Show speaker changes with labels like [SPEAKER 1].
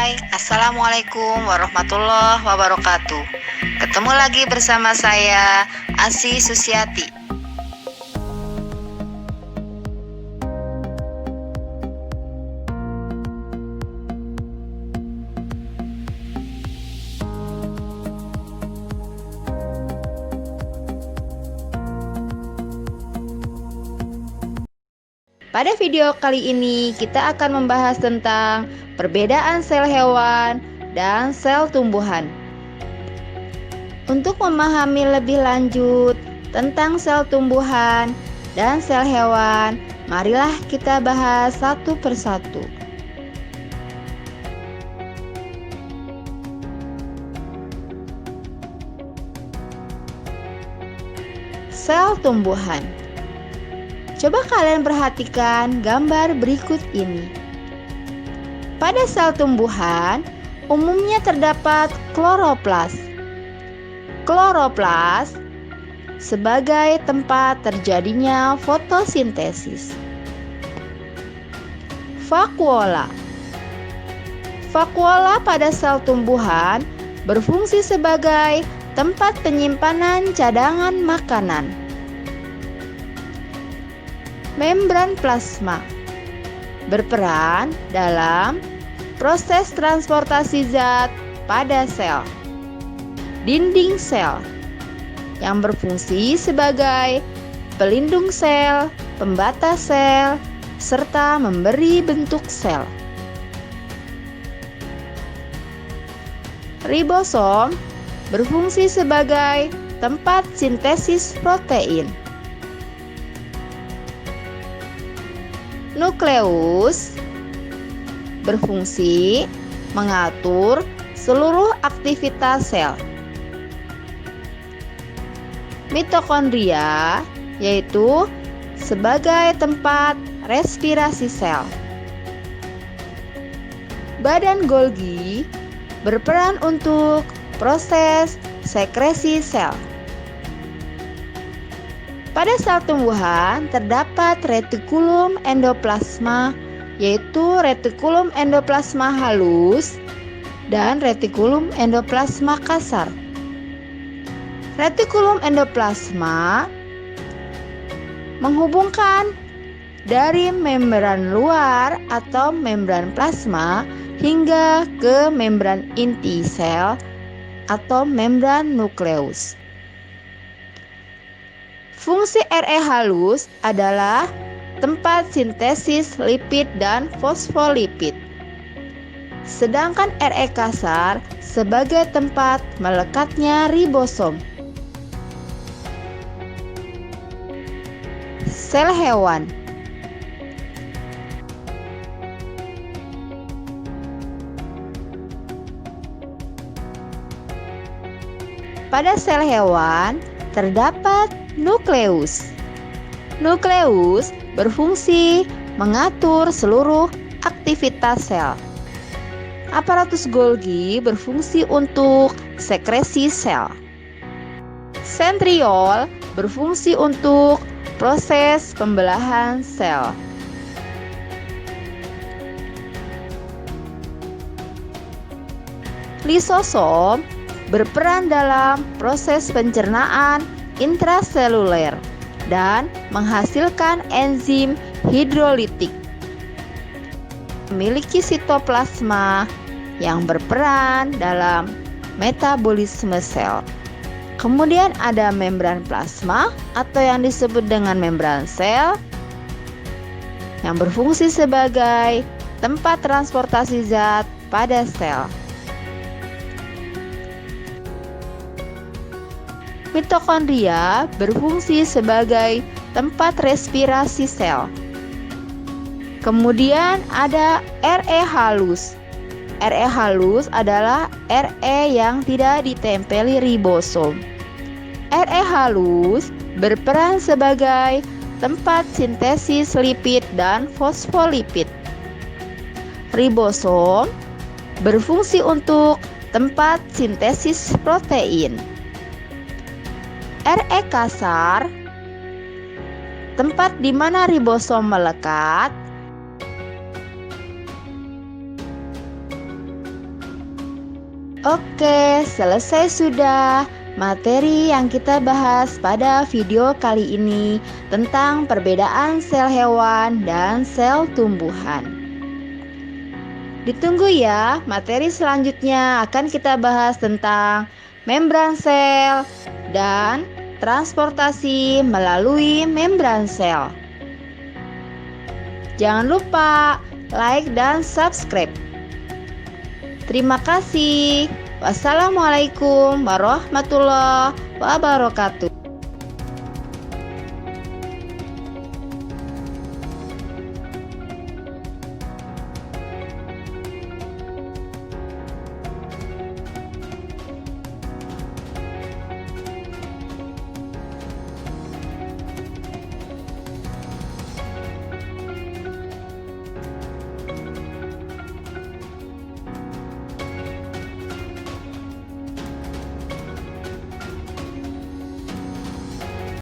[SPEAKER 1] Hai, Assalamualaikum warahmatullahi wabarakatuh. Ketemu lagi bersama saya, Asy Susiati. Pada video kali ini kita akan membahas tentang perbedaan sel hewan dan sel tumbuhan. Untuk memahami lebih lanjut tentang sel tumbuhan dan sel hewan, marilah kita bahas satu persatu. Sel tumbuhan. Coba kalian perhatikan gambar berikut ini. Pada sel tumbuhan, umumnya terdapat kloroplas. Kloroplas sebagai tempat terjadinya fotosintesis. Vakuola. Vakuola pada sel tumbuhan berfungsi sebagai tempat penyimpanan cadangan makanan. Membran plasma berperan dalam proses transportasi zat pada sel. Dinding sel yang berfungsi sebagai pelindung sel, pembatas sel, serta memberi bentuk sel. Ribosom berfungsi sebagai tempat sintesis protein. Nukleus berfungsi mengatur seluruh aktivitas sel. Mitokondria yaitu sebagai tempat respirasi sel. Badan Golgi berperan untuk proses sekresi sel. Pada sel tumbuhan terdapat retikulum endoplasma, yaitu retikulum endoplasma halus dan retikulum endoplasma kasar. Retikulum endoplasma menghubungkan dari membran luar atau membran plasma hingga ke membran inti sel atau membran nukleus. Fungsi Re halus adalah tempat sintesis lipid dan fosfolipid. Sedangkan Re kasar sebagai tempat melekatnya ribosom. Sel hewan. Pada sel hewan terdapat nukleus. Nukleus berfungsi mengatur seluruh aktivitas sel. Aparatus Golgi berfungsi untuk sekresi sel. Sentriol berfungsi untuk proses pembelahan sel. Lisosom berperan dalam proses pencernaan intraseluler dan menghasilkan enzim hidrolitik. Memiliki sitoplasma yang berperan dalam metabolisme sel. Kemudian ada membran plasma atau yang disebut dengan membran sel yang berfungsi sebagai tempat transportasi zat pada sel. Mitokondria berfungsi sebagai tempat respirasi sel. Kemudian ada Re halus. Re halus adalah Re yang tidak ditempeli ribosom. Re halus berperan sebagai tempat sintesis lipid dan fosfolipid. Ribosom berfungsi untuk tempat sintesis protein. Re kasar, tempat di mana ribosom melekat. Oke, selesai sudah materi yang kita bahas pada video kali ini tentang perbedaan sel hewan dan sel tumbuhan. Ditunggu ya, materi selanjutnya akan kita bahas tentang membran sel dan transportasi melalui membran sel. Jangan lupa like dan subscribe. Terima kasih. Wassalamualaikum warahmatullahi wabarakatuh.